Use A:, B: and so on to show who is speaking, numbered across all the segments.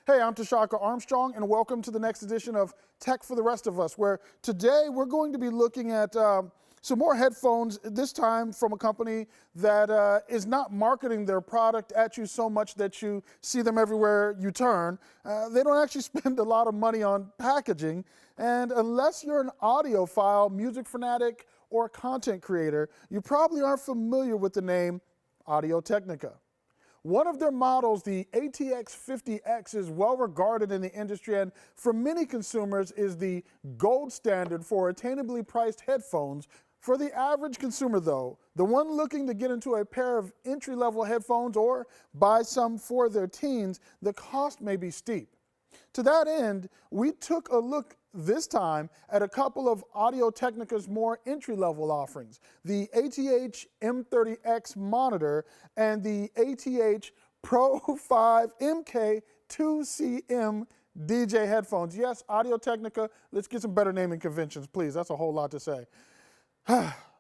A: Hey, I'm Tashaka Armstrong, and welcome to the next edition of Tech for the Rest of Us, where today we're going to be looking at some more headphones, this time from a company that is not marketing their product at you so much that you see them everywhere you turn. They don't actually spend a lot of money on packaging, and unless you're an audiophile, music fanatic, or content creator, you probably aren't familiar with the name Audio-Technica. One of their models, the ATX50X, is well regarded in the industry and for many consumers is the gold standard for attainably priced headphones. For the average consumer though, the one looking to get into a pair of entry-level headphones or buy some for their teens, the cost may be steep. To that end, we took a look this time at a couple of Audio-Technica's more entry-level offerings, the ATH M30X monitor and the ATH Pro 5 MK2CM DJ headphones. Yes, Audio-Technica, let's get some better naming conventions, please. That's a whole lot to say.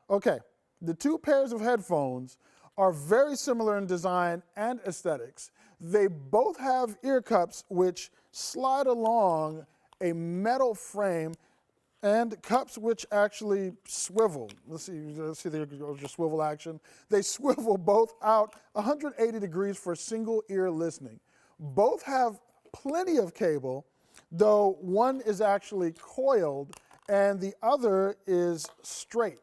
A: Okay, the two pairs of headphones are very similar in design and aesthetics. They both have ear cups which slide along a metal frame and cups which actually swivel. Let's see there goes your swivel action. They swivel both out 180 degrees for single ear listening. Both have plenty of cable, though one is actually coiled and the other is straight.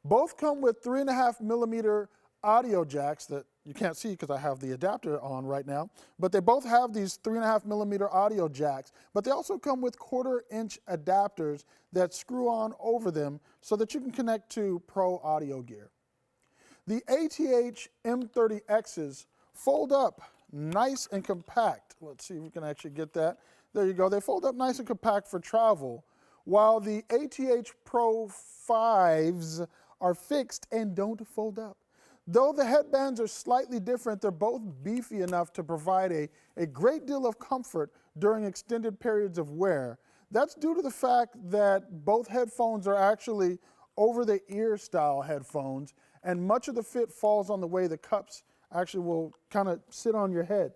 A: Both come with 3.5mm audio jacks that you can't see because I have the adapter on right now, but they both have these 3.5mm audio jacks, but they also come with 1/4-inch adapters that screw on over them so that you can connect to pro audio gear. The ATH M30Xs fold up nice and compact. Let's see if we can actually get that. There you go. They fold up nice and compact for travel, while the ATH Pro 5s are fixed and don't fold up. Though the headbands are slightly different, they're both beefy enough to provide a great deal of comfort during extended periods of wear. That's due to the fact that both headphones are actually over-the-ear style headphones, and much of the fit falls on the way the cups actually will kind of sit on your head.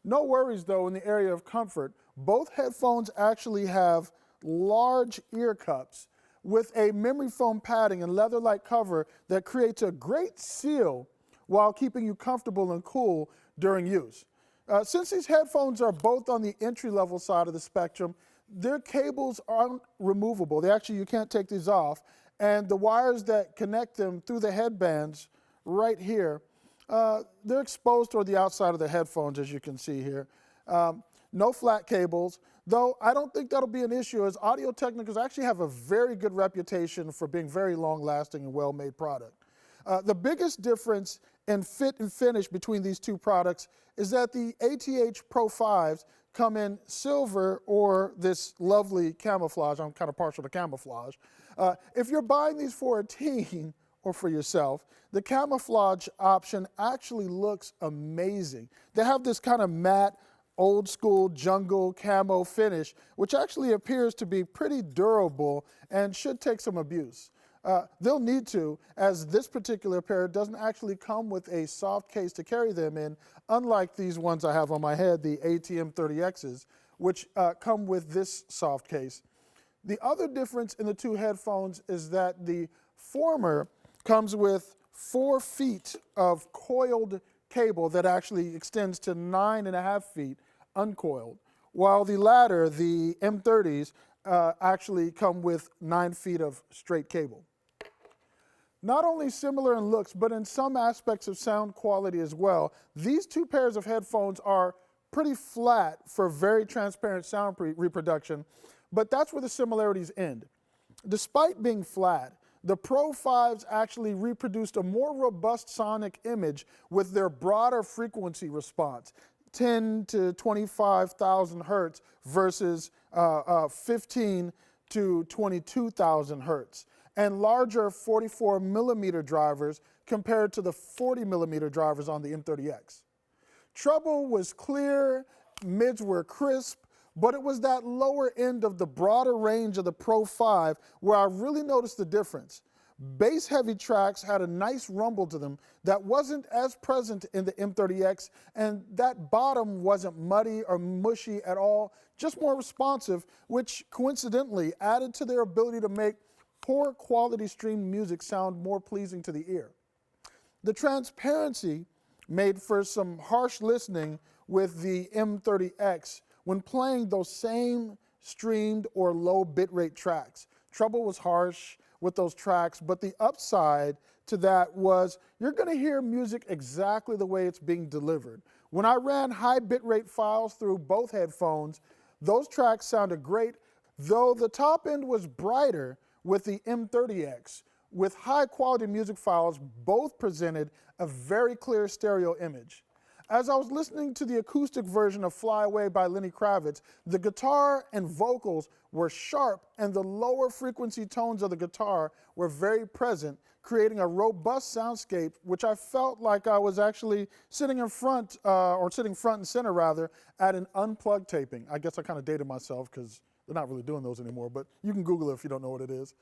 A: No worries though in the area of comfort. Both headphones actually have large ear cups with a memory foam padding and leather-like cover that creates a great seal while keeping you comfortable and cool during use. Since these headphones are both on the entry-level side of the spectrum, their cables aren't removable. You can't take these off, and the wires that connect them through the headbands right here, they're exposed toward the outside of the headphones, as you can see here. No flat cables, though I don't think that'll be an issue, as Audio-Technicas actually have a very good reputation for being very long-lasting and well-made product. The biggest difference in fit and finish between these two products is that the ATH Pro 5s come in silver or this lovely camouflage. I'm kind of partial to camouflage. If you're buying these for a teen or for yourself, the camouflage option actually looks amazing. They have this kind of matte, old school jungle camo finish, which actually appears to be pretty durable and should take some abuse. They'll need to, as this particular pair doesn't actually come with a soft case to carry them in, unlike these ones I have on my head, the ATM30Xs, which come with this soft case. The other difference in the two headphones is that the former comes with 4 feet of coiled cable that actually extends to 9.5 feet uncoiled, while the latter, the M30s, actually come with 9 feet of straight cable. Not only similar in looks, but in some aspects of sound quality as well, these two pairs of headphones are pretty flat for very transparent sound reproduction, but that's where the similarities end. Despite being flat, the Pro 5s actually reproduced a more robust sonic image with their broader frequency response, 10 to 25,000 hertz versus 15 to 22,000 hertz, and larger 44mm drivers compared to the 40mm drivers on the M30X. Treble was clear, mids were crisp, but it was that lower end of the broader range of the Pro 5 where I really noticed the difference. Bass-heavy tracks had a nice rumble to them that wasn't as present in the M30X, and that bottom wasn't muddy or mushy at all, just more responsive, which coincidentally added to their ability to make poor quality streamed music sound more pleasing to the ear. The transparency made for some harsh listening with the M30X when playing those same streamed or low bitrate tracks. Treble was harsh with those tracks, but the upside to that was you're going to hear music exactly the way it's being delivered. When I ran high bitrate files through both headphones, those tracks sounded great, though the top end was brighter with the M30X. With high quality music files, both presented a very clear stereo image. As I was listening to the acoustic version of Fly Away by Lenny Kravitz, the guitar and vocals were sharp and the lower frequency tones of the guitar were very present, creating a robust soundscape, which I felt like I was actually sitting in front, sitting front and center rather, at an unplugged taping. I guess I kind of dated myself because they're not really doing those anymore, but you can Google it if you don't know what it is.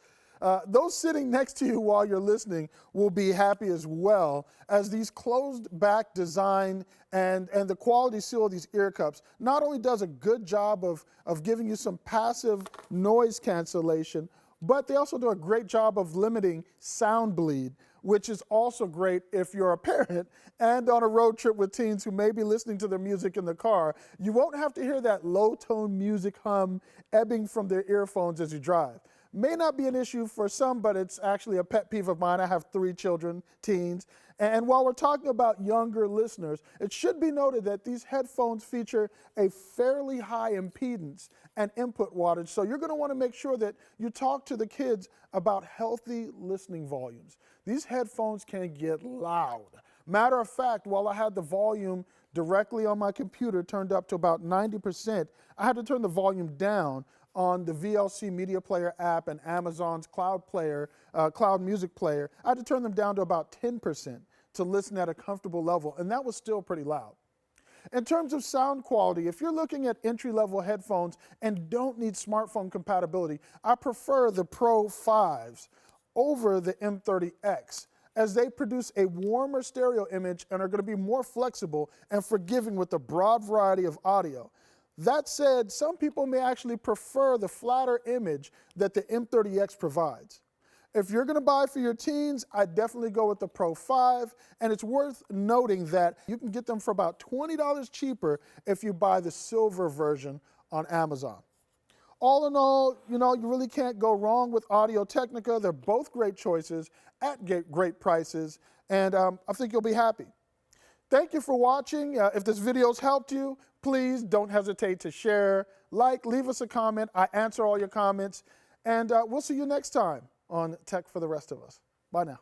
A: Those sitting next to you while you're listening will be happy as well, as these closed back design and the quality seal of these ear cups not only does a good job of giving you some passive noise cancellation, but they also do a great job of limiting sound bleed, which is also great if you're a parent and on a road trip with teens who may be listening to their music in the car. You won't have to hear that low-tone music hum ebbing from their earphones as you drive. May not be an issue for some, but it's actually a pet peeve of mine. I have 3 children, teens, and while we're talking about younger listeners, it should be noted that these headphones feature a fairly high impedance and input wattage, so you're going to want to make sure that you talk to the kids about healthy listening volumes. These headphones can get loud. Matter of fact, while I had the volume directly on my computer turned up to about 90%, I had to turn the volume down on the VLC Media Player app and Amazon's Cloud Music Player. I had to turn them down to about 10% to listen at a comfortable level, and that was still pretty loud. In terms of sound quality, if you're looking at entry-level headphones and don't need smartphone compatibility, I prefer the Pro 5s over the M30X, as they produce a warmer stereo image and are going to be more flexible and forgiving with a broad variety of audio. That said, some people may actually prefer the flatter image that the M30X provides. If you're going to buy for your teens, I'd definitely go with the Pro 5, and it's worth noting that you can get them for about $20 cheaper if you buy the silver version on Amazon. All in all, you really can't go wrong with Audio-Technica. They're both great choices at great prices, and I think you'll be happy. Thank you for watching. If this video's helped you, please don't hesitate to share, leave us a comment. I answer all your comments, and we'll see you next time on Tech for the Rest of Us. Bye now.